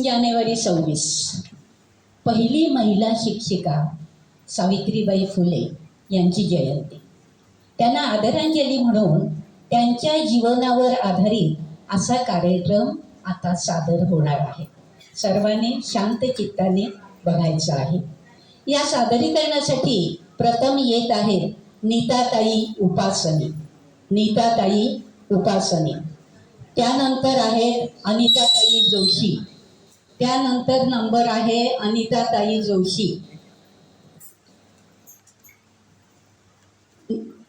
जानेवारी 26 पहिली महिला शिक्षिका सावित्रीबाई फुले यांची जयंती. त्यांना आदरांजली म्हणून त्यांच्या जीवनावर आधारित असा कार्यक्रम आता सादर होणार आहे. सर्वांनी शांत चित्ताने बघायचं आहे. या सादरीकरणासाठी प्रथम येत आहेत नीताताई उपासनी, त्यानंतर आहेत अनिताताई जोशी, त्यानंतर नंबर आहे अनिताताई जोशी.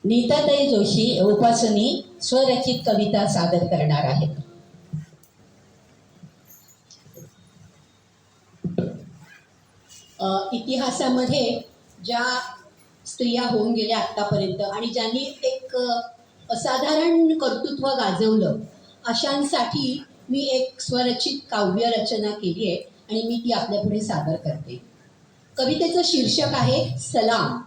नीताताई जोशी उपासनी स्वरचित कविता सादर करणार आहेत. इतिहासामध्ये ज्या स्त्रिया होऊन गेल्या आत्तापर्यंत आणि ज्यांनी एक असाधारण कर्तृत्व गाजवलं अशांसाठी मी एक स्वरचित काव्य रचना केली आहे आणि मी ती आपल्यापुढे सादर करते. कवितेचं शीर्षक आहे सलाम.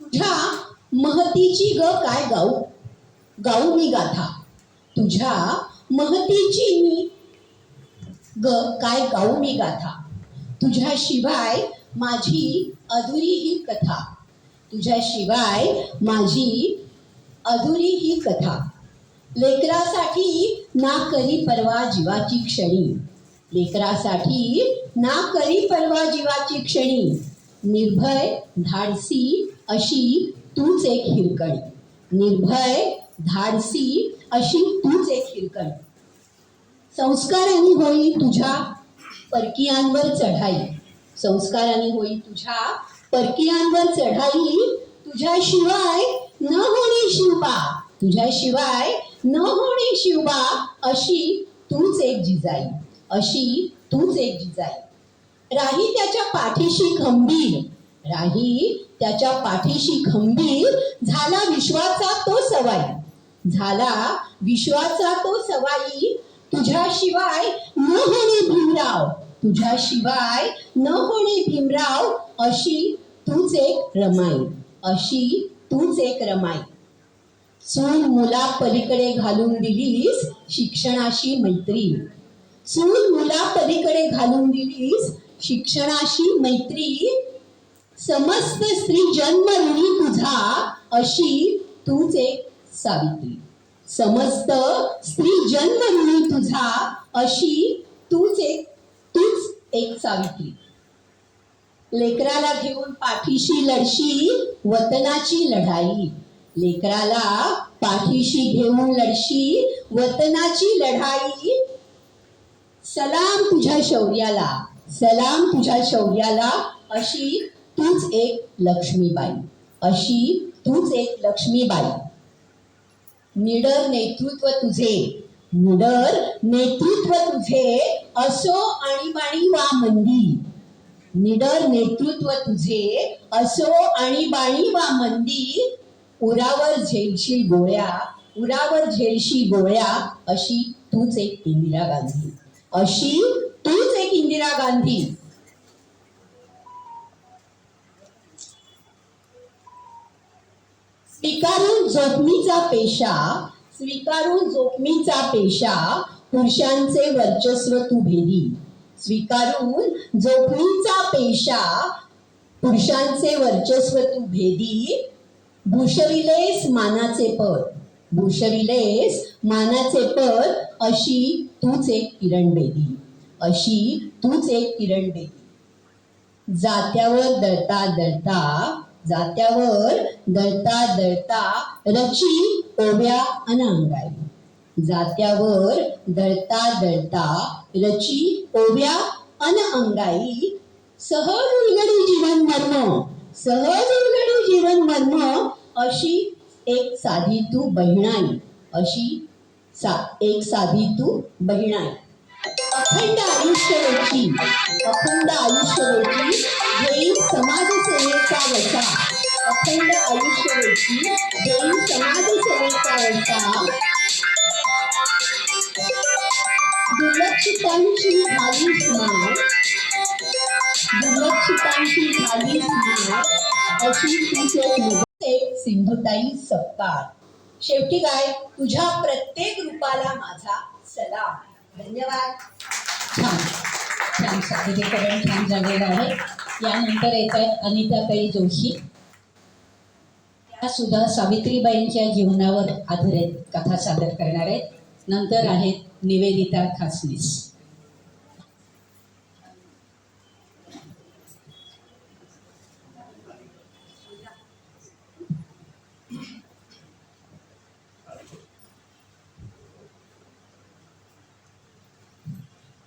तुझ्या महतीची ग काय गाऊ मी गाथा. तुझ्या महतीची मी ग काय गाऊ मी गाथा. तुझ्याशिवाय माझी अधुरी ही कथा. तुझ्याशिवाय माझी अधुरी ही कथा. लेकरासाठी ना करी परवा जीवाची क्षणी. लेकरासाठी ना करी परवा जीवाची क्षणी. निर्भय धाडसी अशी तूच एक हिरकणी. निर्भय धाडसी अशी तूच एक हिरकणी. संस्कारांनी होई तुझ्या परकीयांवर चढाई. संस्कारांनी होई तुझ्या परकीयांवर चढाई. तुझ्याशिवाय न होणे शिवबा. तुझ्याशिवाय न होणे शिवबा. अशी तूच एक जिजाई. अशी तूच एक जिजाई. राही त्याच्या पाठीशी खंबीर. राही त्याच्या पाठीशी खंबीर. झाला विश्वाचा तो सवाई. झाला विश्वाचा तो सवाई. तुझ्याशिवाय न होणे भीमराव. तुझ्याशिवाय न होणे भीमराव. अशी तूच एक रमाई. अशी तूच एक रमाई. सून मुला पलीकडे घालून दिलीस शिक्षणाशी मैत्री. सून मुला पलीकडे घालून दिलीस शिक्षणाशी मैत्री. समस्त स्त्री जन्म ऋणी तुझा. अशी तूच एक सावित्री. समस्त स्त्री जन्म ऋणी तुझा. अशी तूच एक सावित्री. लेकराला घेऊन पाठीशी लढशी वतनाची लढाई. लेकराला पाठीशी घेऊन लढशी वतनाची लढाई. सलाम तुझ्या शौर्याला. सलाम तुझ्या शौर्याला. अशी तूच एक लक्ष्मीबाई. अशी तूच एक लक्ष्मीबाई. निडर नेतृत्व तुझे. निडर नेतृत्व तुझे. असो आणीबाणी वा मंदी. निडर नेतृत्व तुझे. असो आणीबाणी वा मंदी. उरावर झेलशी गोळ्या. उरावर झेलशी गोळ्या. अशी तूच एक इंदिरा गांधी. अशी तूच एक इंदिरा गांधी. स्वीकारून जोखमीचा पेशा. स्वीकारून जोखमीचा पेशा. पुरुषांचे वर्चस्व तू भेदी. स्वीकारून जोखमीचा पेशा. पुरुषांचे वर्चस्व तू भेदी. भूषविलेस मानाचे पद. भूषविलेस मानाचे पद. अशी तूच एक किरण बेदी. अशी तूच एक किरण बेदी. जात्यावर दळता दळता. जात्यावर दळता दळता. रची ओव्या अन अंगाई. जात्यावर दळता दळता. रची ओव्या अन अंगाई. सहज उलगडी जीवन मर्म. सहज उलगडी जीवन मर्म. अशी एक साधी तू बहिणाई. अशी एक साधी तू बहिणाई. अखंड आयुष्य वेची. अखंड आयुष्य वेची. घेई समाजसेवेचा वसा. अखंड आयुष्य वेची. घेई समाजसेवेचा वसा. दुर्लक्षितांची भावी स्मार. दुर्लक्षितांची झाली स्नेह अशी तीच एक मुभते सिंधुताई सपकाळ. शेवटी काय, तुझ्या प्रत्येक रूपाला माझा सलाम. धन्यवाद. छान छान सादरीकरण छान झालेलं आहे. यानंतर येत आहेत अनिताताई जोशी. त्या सुद्धा सावित्रीबाईंच्या जीवनावर आधारित कथा सादर करणार आहेत. नंतर आहेत निवेदिता खासनीस.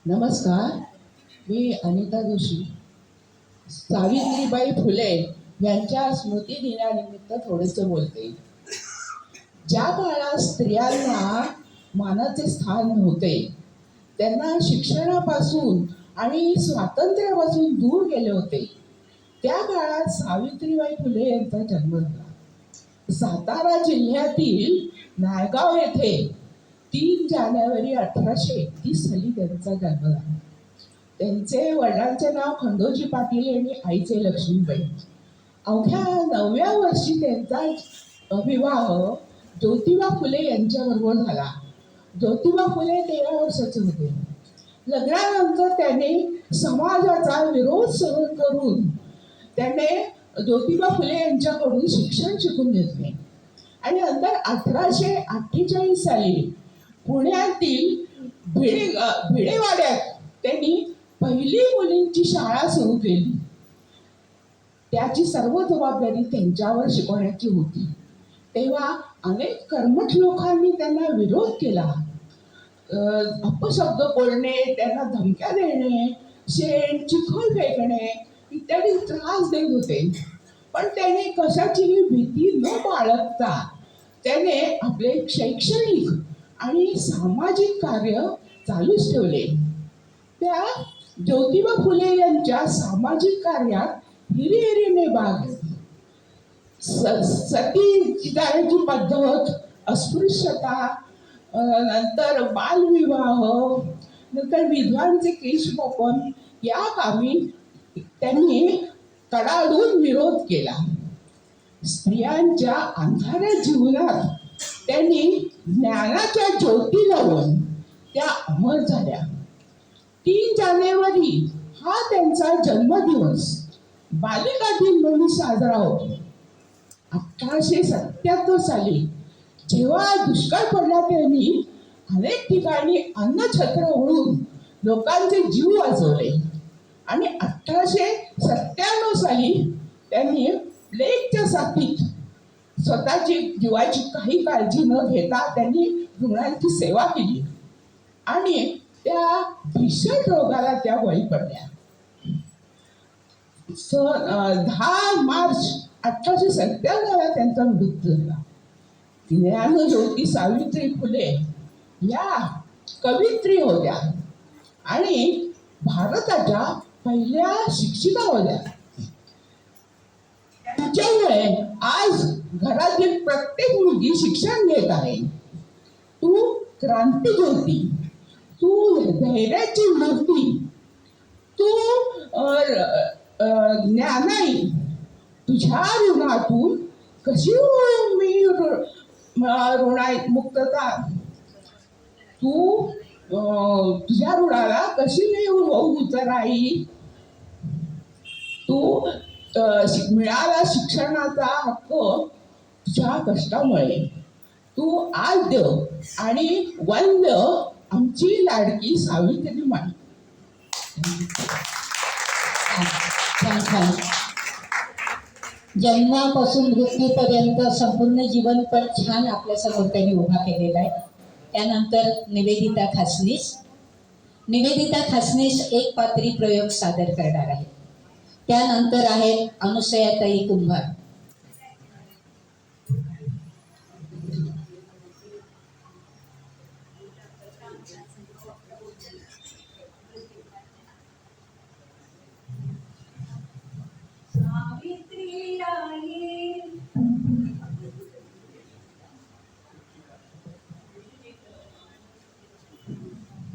नमस्कार, मी अनिता जोशी. सावित्रीबाई फुले यांच्या स्मृतिदिनानिमित्त थोडेसे बोलते. ज्या काळात स्त्रियांना मानाचे स्थान नव्हते, त्यांना शिक्षणापासून आणि स्वातंत्र्यापासून दूर गेले होते, त्या काळात सावित्रीबाई फुले यांचा जन्म झाला. सातारा जिल्ह्यातील नायगाव येथे 3 जानेवारी 1831 साली त्यांचा जन्म झाला. त्यांचे वडिलांचे नाव खंडोजी पाटील आणि आईचे लक्ष्मीबाई. अवघ्या 9व्या वर्षी त्यांचा विवाह ज्योतिबा फुले यांच्याबरोबर झाला. ज्योतिबा फुले 13 वर्षाचे होते. लग्नानंतर त्याने समाजाचा विरोध सहन करून त्याने ज्योतिबा फुले यांच्याकडून शिक्षण शिकून घेतले आणि नंतर 1848 साली पुण्यातील भिडेवाड्यात त्यांनी पहिली मुलींची शाळा सुरू केली. त्याची सर्व जबाबदारी त्यांच्यावर शिकवण्याची होती. तेव्हा अनेक कर्मठ लोकांनी त्यांना विरोध केला. अपशब्द बोलणे, त्यांना धमक्या देणे, शेण चिखल फेकणे इत्यादी त्रास देत होते. पण त्याने कशाचीही भीती न बाळगता त्याने आपले शैक्षणिक आणि सामाजिक कार्य चालूच ठेवले. त्या ज्योतिबा फुले यांच्या सामाजिक कार्यात हिरिहिरीने भाग घेतला. सती जाण्याची पद्धत, अस्पृश्यता, नंतर बालविवाह, नंतर विधवांचे केशबोपन या कामी त्यांनी कडाडून विरोध केला. स्त्रियांच्या अंधाऱ्या जीवनात त्यांनी ज्ञानाच्या ज्योती लावून त्या अमर झाल्या. 3 जानेवारी हा त्यांचा जन्मदिवस बालिका दिन म्हणून साजरा होतो. 1877 साली जेव्हा दुष्काळ पडला, त्यांनी अनेक ठिकाणी अन्नछत्र ओढून लोकांचे जीव वाचवले आणि 1897 साली त्यांनी प्लेगच्या साथीत स्वतःची जीवाची काही काळजी न घेता त्यांनी रुग्णांची सेवा केली आणि त्या भीषण रोगाला त्या बळी पडल्या. 10 मार्च 1897 ला त्यांचा मृत्यू झाला. ज्ञानज्योती सावित्री फुले या कवयित्री होत्या आणि भारताच्या पहिल्या शिक्षिका होत्या. त्याच्यामुळे आज घरातील प्रत्येक मुलगी शिक्षण घेत आहे. तू क्रांतिज्योती, तू धैर्याची मूर्ती, तू ज्ञानाई. तुझ्या ऋणातून कशी मी ऋणमुक्तता, तू तुझ्या ऋणाला कशी मी उतराई. तू मिळाला शिक्षणाचा हक्क तुझ्या कष्टामुळे. तू आद्य आणि वंद्य आमची लाडकी सावित्रीबाई. छान छान. जन्मापासून मृत्यूपर्यंत संपूर्ण जीवनपट छान आपल्यासमोर त्यांनी उभा केलेला आहे. त्यानंतर निवेदिता खासनीस. निवेदिता खासनीस एक पात्री प्रयोग सादर करणार आहे. त्यानंतर आहेत अनुसयाताई कुंभार. सावित्री आई,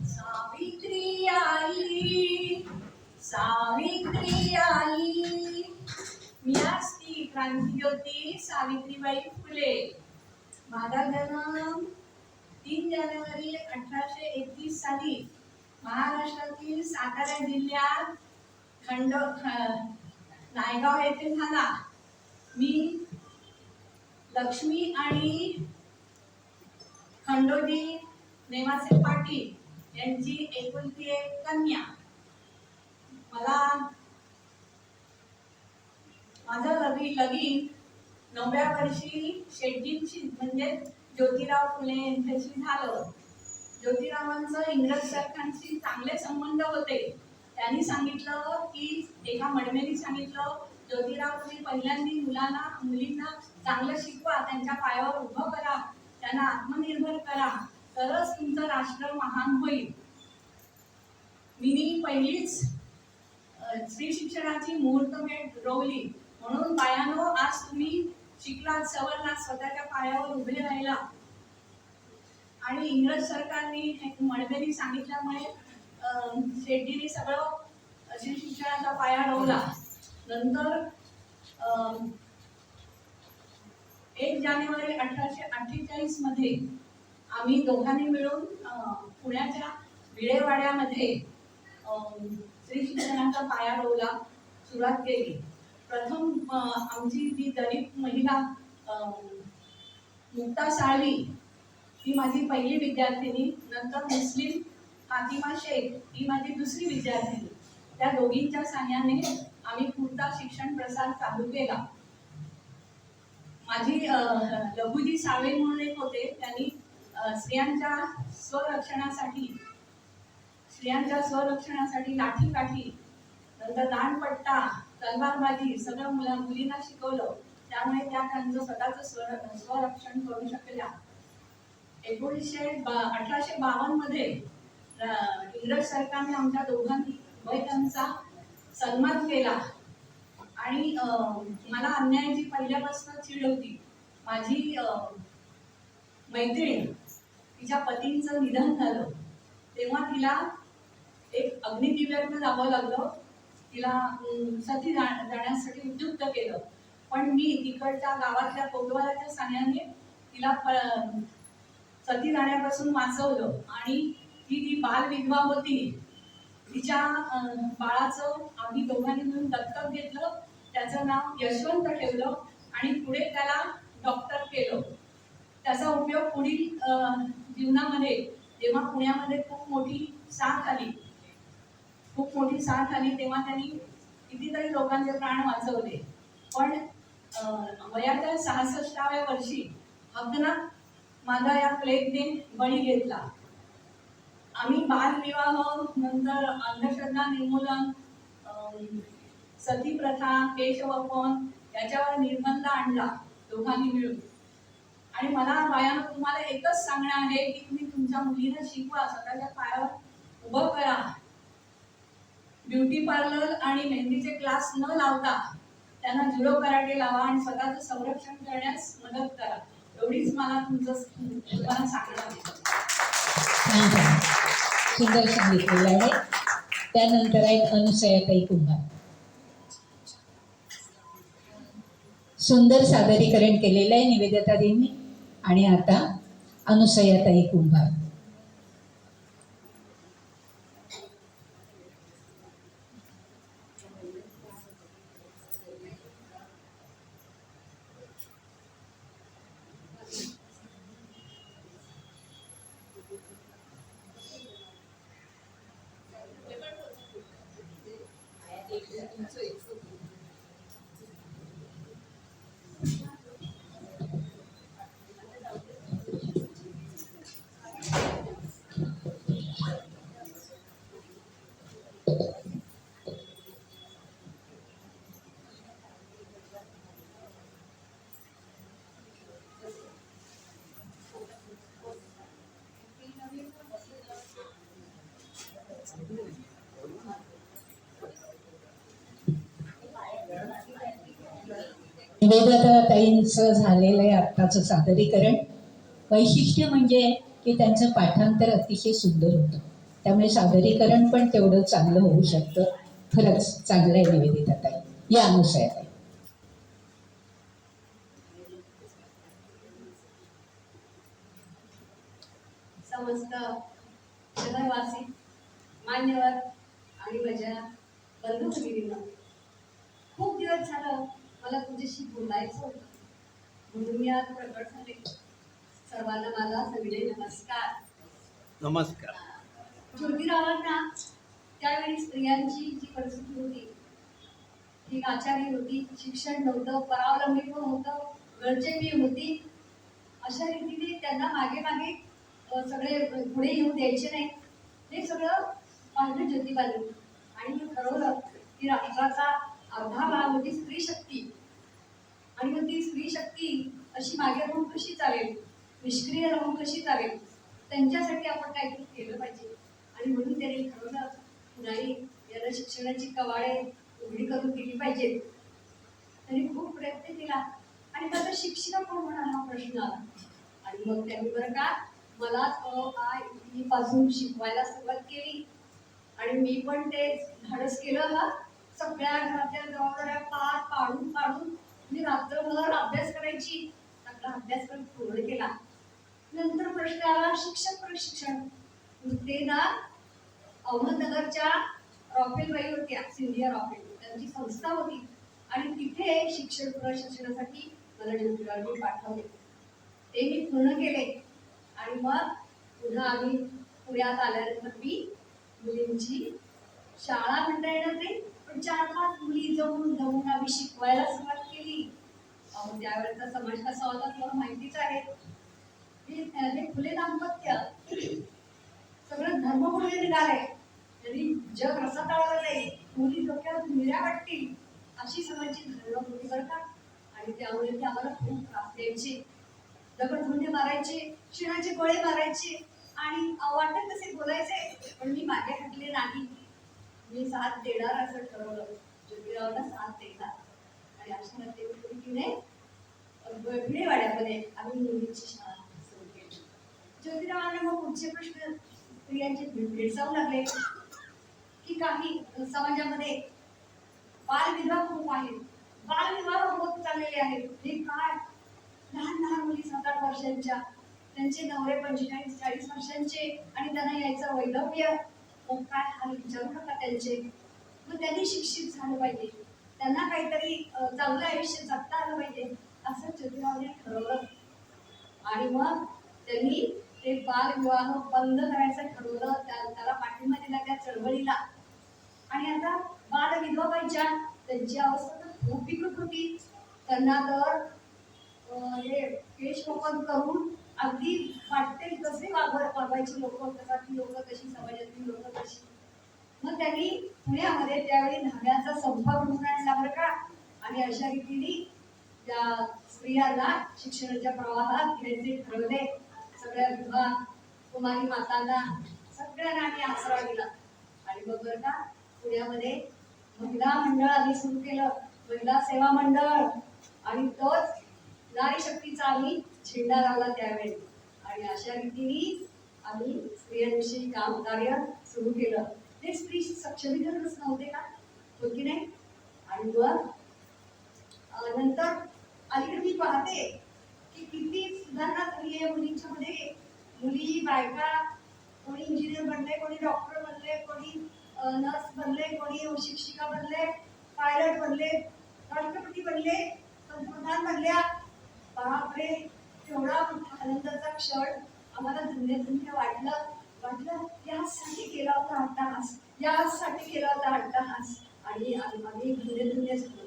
सावित्री आई, सावित्री आई. मी असती क्रांतिज्योती सावित्रीबाई फुले. माझा जन्म 3 जानेवारी 1831 साली महाराष्ट्रातील सातारा जिल्ह्यात नायगाव येथे झाला. मी लक्ष्मी आणि खंडोजी नेमासे पाटील यांची एकुलती एक कन्या. माझं लगीन 9व्या वर्षी शेटजींशी म्हणजे ज्योतिराव फुले यांच्याशी झालं. ज्योतिरावांचं इंग्रज सरकारशी चांगले संबंध होते. त्यांनी सांगितलं की एका मडमेनी सांगितलं, ज्योतिराव तुम्ही पहिल्यांदा मुलींना चांगलं शिकवा, त्यांच्या पायावर उभं करा, त्यांना आत्मनिर्भर करा, तरच तुमचं राष्ट्र महान होईल. मी पहिलीच स्त्री शिक्षणाची मुहूर्तमेढ रोवली. म्हणून बायानो, आज तुम्ही शिकलात, सवरलात, स्वतःच्या पायावर उभे राहिला. आणि इंग्रज सरकारने मडमेनी सांगितल्यामुळे शेट्टीने सगळं स्त्री शिक्षणाचा पाया रोवला. नंतर 1 जानेवारी 1848 मध्ये आम्ही दोघांनी मिळून पुण्याच्या विळेवाड्यामध्ये स्त्री शिक्षणाचा पाया रोवला सुरुवात केली. प्रथम आमची ती दलित महिला मुक्ता साळवी ही माझी पहिली विद्यार्थिनी. नंतर मुस्लिम फातिमा शेख ही माझी दुसरी विद्यार्थिनी. त्या दोघींच्या साहाय्याने आम्ही पुढचा शिक्षण प्रसार चालू केला. माझी लघुजी साळवे म्हणून एक होते, त्यांनी स्त्रियांच्या स्वरक्षणासाठी लाठी काठी, नंतर दांडपट्टा, तलवारबाजी सगळं मुलींना शिकवलं. त्यामुळे त्या त्यांचं स्वतःचं स्वरक्षण करू शकल्या. 1852 मध्ये इंग्रज सरकारने आमच्या दोघांचा सन्मान केला. आणि मला अन्यायाची पहिल्यापासून चीड होती. माझी मैत्रीण, तिच्या पतींचं निधन झालं तेव्हा तिला एक अग्निदिव्यातनं जावं लागलं. तिला सती जाण्यासाठी उद्युक्त केलं. पण मी तिकडच्या गावातल्या कोतवालाच्या साहाय्याने तिला सती जाण्यापासून वाचवलं. आणि ती बालविधवा होती. तिच्या बाळाचं आम्ही दोघांनी मिळून दत्तक घेतलं. त्याचं नाव यशवंत ठेवलं आणि पुढे त्याला डॉक्टर केलं. त्याचा उपयोग पुढील जीवनामध्ये, जेव्हा पुण्यामध्ये खूप मोठी साथ आली तेव्हा त्यांनी कितीतरी लोकांचे प्राण वाचवले. पण वयाच्या 66व्या वर्षी अचानक माझा या प्लेगने बळी घेतला. आम्ही बालविवाह, नंतर अंधश्रद्धा निर्मूलन, सती प्रथा, केशवपन याच्यावर निर्बंध आणला दोघांनी मिळून. आणि मला बायानं तुम्हाला एकच सांगणं आहे की तुम्ही तुमच्या मुलींना शिकवा, स्वतःच्या पायावर उभं करा. ब्युटी पार्लर आणि मेहंदीचे क्लास न लावता त्यांना जुडो कराटे लावा आणि स्वतःचं संरक्षण करण्यास मदत करा. एवढीच मला तुम्हाला सांगणं आहे. सुंदर सांगितलेलं आहे. त्यानंतर आहेत अनुसयाताई कुंभार. सुंदर सादरीकरण केलेलं आहे निवेदिताजींनी. आणि आता अनुसयाताई कुंभार. निवेदिताताईंचं झालेलं आहे आत्ताचं सादरीकरण. वैशिष्ट्य म्हणजे की त्यांचं पाठांतर अतिशय सुंदर होतं, त्यामुळे सादरीकरण पण तेवढं चांगलं होऊ शकतं. खरंच चांगलं आहे निवेदिता ताई, या अनुसया ताई. समस्त शहरवासी मान्यवर आणि माझ्या बंधू भगिनींना खूप दिवस झालं मला तुझ्याशी बोलायचं होतं, म्हणून मी आज प्रकट झाले. सर्वांना माझा सविनय नमस्कार. नमस्कार. ज्योतिरावांना त्यावेळी स्त्रियांची जी परिस्थिती होती ती लाचारी होती, शिक्षण नव्हतं, परावलंबी पण होतं, गरजेबी होती. अशा रीतीने त्यांना मागे मागे सगळे पुढे येऊ द्यायचे नाही. ते सगळं पाहिलं ज्योतिबांनी आणि मी ठरवलं की राष्ट्राचा अर्धा भाग होती स्त्री शक्ती, आणि मग ती स्त्री शक्ती अशी मागे राहून कशी चालेल, निष्क्रिय राहून कशी चालेल, त्यांच्यासाठी आपण काहीतरी केलं पाहिजे. आणि म्हणून त्यांनी ठरवलं नाही, याला शिक्षणाची कवाडे उघडी करून दिली पाहिजेत. त्यांनी खूप प्रयत्न केला आणि माझा शिक्षिका कोण होणार हा प्रश्न आला. आणि मग त्यांनी बरं का मला आ ई पासून शिकवायला सुरुवात केली आणि मी पण ते धाडस केलं. हा सगळ्या घरातल्या जबाबदाऱ्या पार पाडून पाडून मी रात्रभर अभ्यास करायची, सगळा अभ्यासक्रम पूर्ण केला. नंतर प्रश्न आला शिक्षक प्रशिक्षण. ते ना अहमदनगरच्या रॉफेलबाई होत्या, सिंधिया रॉफेल, त्यांची संस्था होती आणि तिथे शिक्षक प्रशिक्षणासाठी मला ज्योतिरावांनी पाठवले. ते मी पूर्ण केले आणि मग पुन्हा आम्ही पुण्यात आल्यानंतर मी मुलींची शाळा म्हणता येणार नाही पण 4-5 मुली जमून आम्ही शिकवायला सुरुवात केली. त्यावेळेचा समाज कसा होता तुम्हाला माहितीच आहे. हे खुले दाम्पत्य, सगळं धर्मपुढे निघाले, तरी जग रसातळालं नाही, मुली डोक्यात मिऱ्या वाटतील अशी समाजाची धारणा होती बरं का. आणि त्यामुळे ते आम्हाला खूप त्रास द्यायचे, दगडधोंडे मारायचे, शिणाचे गोळे मारायचे आणि वाटत तसे बोलायचे. पण मी मागे हटले नाही, मी साथ देणार असं ठरवलं, ज्योतिरावांना साथ देणार. आणि अशा रीतीने भिडेवाड्यामध्ये आम्ही मुलींची शाळा सुरू केली. ज्योतिरावांना मग पुढचे प्रश्न स्त्रियांचे भेडसावू लागले की काही समाजामध्ये बालविवाह खूप आहेत, बालविवाह होत चाललेले आहेत. हे काय, लहान लहान मुली 7-8 वर्षांच्या, त्यांचे नवरे 45-40 वर्षांचे आणि त्यांना यायचं वैधव्य. मग काय हाल विचारू नका त्यांचे. मग त्यांनी शिक्षित झालं पाहिजे, त्यांना काहीतरी चांगलं आयुष्य जगता आलं पाहिजे असं ज्योतिरावांनी ठरवलं. आणि मग त्यांनी ते बालविवाह बंद करायचं ठरवलं, त्याला पाठिंबा दिला त्या चळवळीला. आणि आता बालविधवा व्हायच्या, त्यांची अवस्था तर खूप बिकट होती. त्यांना तर हे केशवपन करून अगदी वाटते कसे वागवायची लोक, घरातली लोक कशी, समाजातली लोक कशी. मग त्यांनी पुण्यामध्ये त्यावेळी धाब्याचा संप म्हणून आणला बरं का. आणि अशा रीतीने त्या स्त्रियांना शिक्षणाच्या प्रवाहात घ्यायचे ठरवले. सगळ्या विधवा कुमारी मातांना सगळ्यांना आम्ही आसरा दिला. आणि मग बरं का पुण्यामध्ये महिला मंडळ आम्ही सुरू केलं, महिला सेवा मंडळ. आणि तोच नारी शक्तीचा आम्ही झेंडा लावला त्यावेळी. आणि अशा रीतीने आम्ही स्त्रियांविषयी काम कार्य सुरू केलं. ते स्त्री सक्षमीकरणच नव्हते का, हो की नाही. आणि मग नंतर अलीकडे मी पाहते की किती सुधारणा झाली आहे मुलींच्या मध्ये. मुली बायका कोणी इंजिनियर बनले, कोणी डॉक्टर बनले, कोणी नर्स बनले, कोणी शिक्षिका बनले, पायलट बनले, राष्ट्रपती बनले, पंतप्रधान बनल्या. बापरे, तेवढा मोठा आनंदाचा क्षण आम्हाला धन्य वाटलं. यासाठी केला होता अट्टहास, यासाठी केला होता अट्टहास. आणि आम्ही धन्य झालो.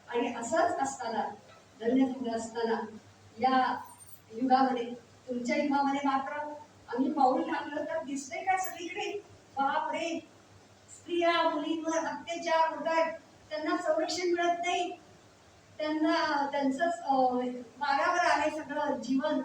आणि असंच असताना, धन्य झालं असताना या युगामध्ये, तुमच्या युगामध्ये मात्र आम्ही पाऊल टाकलं तर दिसतंय का सगळीकडे, बापरे, स्त्रिया मुलींवर अत्याचार होत आहेत, त्यांना संरक्षण मिळत नाही, त्यांचं मागावर आहे सगळं जीवन.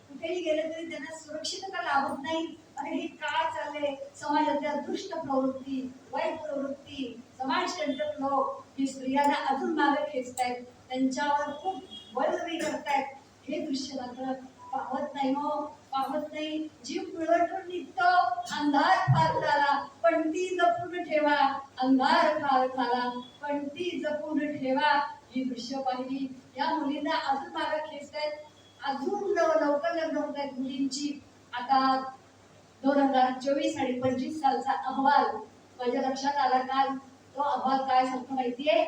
कुठेही गेले तरी त्यांना सुरक्षितता लाभत नाही. अरे हे काय चाललंय, समाजातल्या दुष्ट प्रवृत्ती, वाईट प्रवृत्ती, समाजकंटक लोक ही स्त्रियांना अजून मागे खेचतायत, त्यांच्यावर खूप बळजबरी करतायत. हे दृश्य मात्र पाहत नाही हो. पाहत नाही, जीव पिळवटून निघतो, अंधार फार झाला पण ती जपून ठेवा, अंधार फार झाला पण ती जपून ठेवा. ही दृश्य पाहिली, या मुलींना अजून मागे खेचतायत, अजून लवकर लग्न होत आहेत मुलींची. आता 2024 आणि 25 सालचा अहवाल माझ्या लक्षात आला काल. तो अहवाल काय सांगतो माहितीये,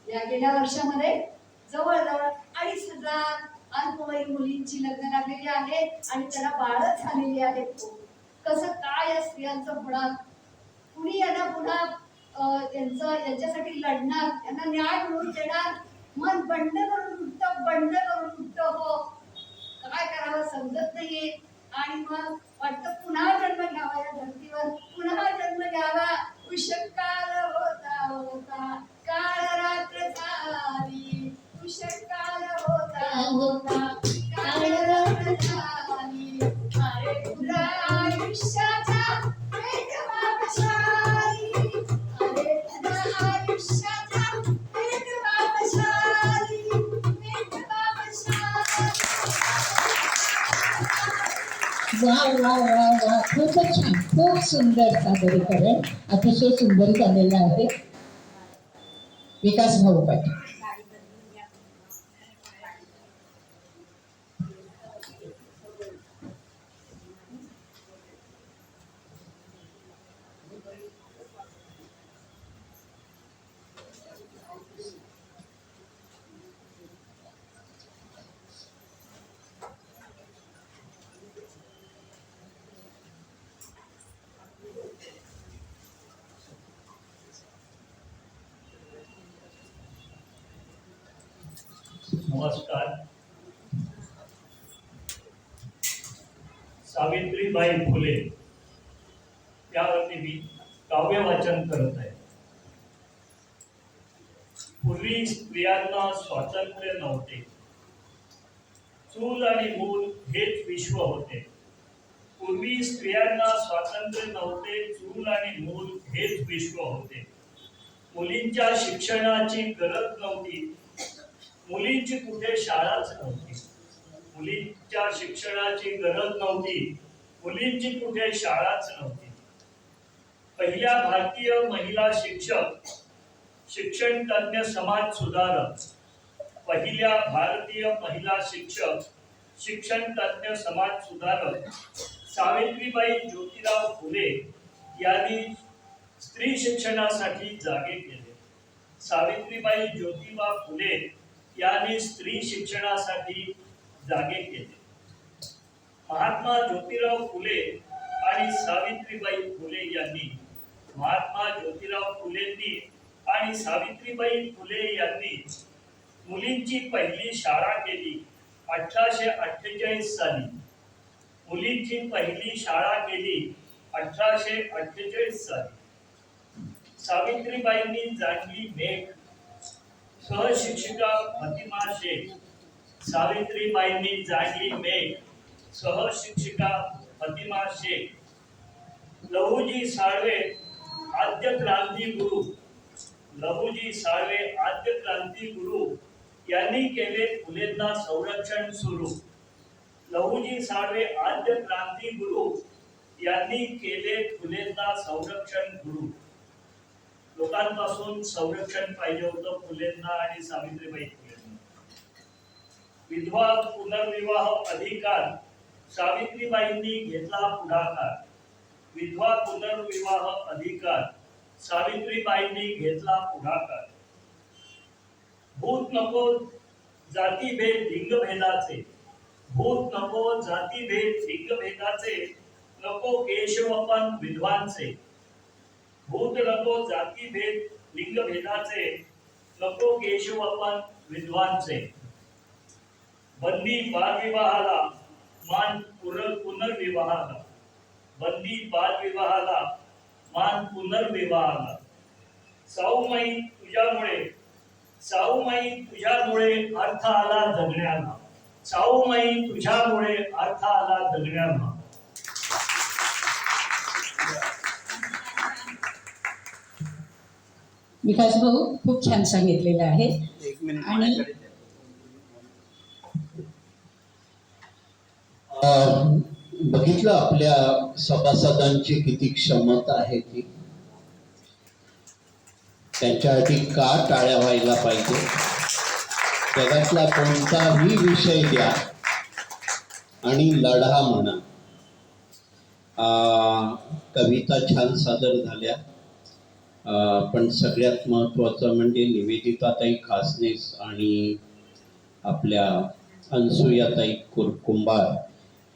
या गेल्या वर्षामध्ये जवळजवळ 2,500 अल्पवयीन मुलींची लग्न लागलेली आहेत आणि त्यांना बाळच झालेली आहेत. कसं काय या स्त्रियांचं होणार? कुणी यांना पुन्हा यांच्यासाठी लढणार, यांना न्याय मिळवून देणार? मन बंड करून उठतं, बंड करून उठतं. हो, काय करावं समजत नाहीये. आणि मग वाटतं पुन्हा जन्म घ्यावा या धर्तीवर, पुन्हा जन्म घ्यावा. उषकाल होता होता काळ रात्र झाली, उषकाल होता होता काळ रात्र झाली. अरे तुला आयुष्याचा वेगळा कशाली, अरे तुला आयुष्याचा वेगळा कशाली, वेगळा कशाली. वा वा वा वा, खूपच छान, खूप सुंदर सादरीकरण, अतिशय सुंदर झालेलं आहे. विकास भाऊ पाटील. नमस्कार. सावित्रीबाई फुले यावरती मी काव्य वाचन करत आहे. पूर्वी स्त्रियांना स्वातंत्र्य नव्हते, चूल आणि मूल हेच विश्व होते. पूर्वी स्त्रियांना स्वातंत्र्य नव्हते, चूल आणि मूल हेच विश्व होते. मुलींच्या शिक्षणाची गरज नव्हती, मुलींची कुठे शाळाच नव्हती. मुलींच्या शिक्षणाची गरज नव्हती, मुलींची कुठे शाळाच नव्हती. पहिल्या भारतीय महिला शिक्षक, शिक्षण तज्ञ, समाज सुधारक. पहिल्या भारतीय महिला शिक्षक, शिक्षण तज्ञ, समाज सुधारक सावित्रीबाई ज्योतिराव फुले यांनी स्त्री शिक्षणासाठी जागे केले. सावित्रीबाई ज्योतिबा फुले यांनी स्त्री शिक्षणासाठी जागे केले. महात्मा ज्योतिराव फुले आणि सावित्रीबाई फुले यांनी, महात्मा ज्योतिराव फुलेंनी आणि सावित्रीबाई फुले यांनी मुलींची पहिली शाळा केली 1848 साली. मुलींची पहिली शाळा केली 1848 साली. सावित्रीबाईंनी जाणली मेघ, सहशिक्षिका फतिमा शेख. सावित्रीबाईंनी जाणली मेघ, सहशिक्षिका फतिमा शेख. लहुजी साळवे आद्य क्रांती गुरु, लहुजी साळवे आद्य क्रांती गुरु यांनी केले फुलेंना संरक्षण सुरू. लहुजी साळवे आद्य क्रांती गुरु यांनी केले फुलेंना संरक्षण गुरु. लोकांपासून संरक्षण पाहिजे होतं फुलेंना आणि सावित्रीबाई फुलेंना. विधवा पुनर्विवाह अधिकार सावित्रीबाईंनी घेतला पुढाकार. विधवा पुनर्विवाह अधिकार सावित्रीबाईंनी घेतला पुढाकार. भूत नको जातीभेद लिंगभेदाचे, भूत नको जातीभेद लिंगभेदाचे, नको केशवपण विद्वांचे. भूत नको जातीभेद लिंगभेदाचे, नको केशवपण विद्वांचे. बंदी बालविवाहाला मान पुनर्विवाहाला, बंदी बालविवाहाला मान पुनर्विवाहाला. साऊमाई तुझ्यामुळे, साऊमाई तुझ्यामुळे अर्थ आला जगण्याला. साऊमाई तुझ्यामुळे अर्थ आला जगण्याला. विकास भाऊ खूप छान सांगितलेलं आहे. एक मिनिट आणि माझ्याकडे द्या. बघितलं आपल्या सभासदांची किती क्षमता आहे ती. त्यांच्यासाठी का टाळ्या व्हायला पाहिजे. जगातला कोणताही विषय द्या आणि लढा म्हणा. कविता छान सादर झाल्या, पण सगळ्यात महत्त्वाचं म्हणजे निवेदिताताई खासनीस आणि आपल्या अनसुयाताई कुंभार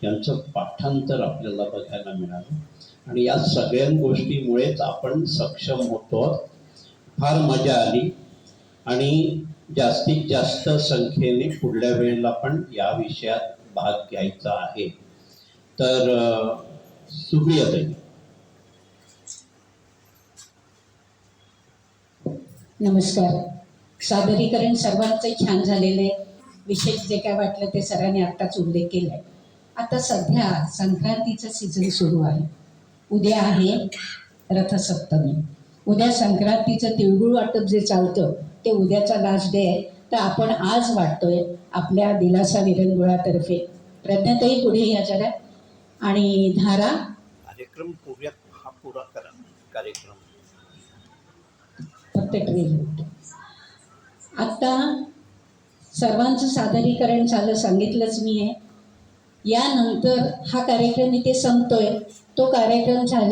यांचं पाठांतर आपल्याला बघायला मिळालं. आणि या सगळ्या गोष्टीमुळेच आपण सक्षम होतो. फार मजा आली आणि जास्तीत जास्त संख्येने पुढल्या वेळेला पण या विषयात भाग घ्यायचा आहे. तर सुप्रियाताई. नमस्कार. सादरीकरण सर्वांचं छान झालेलं आहे. विशेष जे काय वाटलं ते सरांनी आत्ताच उल्लेख केला आहे. आता सध्या संक्रांतीचं सीझन सुरू आहे. उद्या आहे रथसप्तमी. उद्या संक्रांतीचं तिळगुळ वाटप जे चालतं ते उद्याचा लास्ट डे आहे. तर आपण आज वाटतोय आपल्या दिलासा विरंगुळातर्फे. प्रज्ञाताई पुढे या जरा. आणि धारा कार्यक्रम पूर्ण हा पुरा करा. कार्यक्रम फक्त ट्रेल. आत्ता सर्वांचं सादरीकरण झालं, सांगितलंच मी आहे. यानंतर हा कार्यक्रम इथे संपतोय. तो कार्यक्रम झाल्या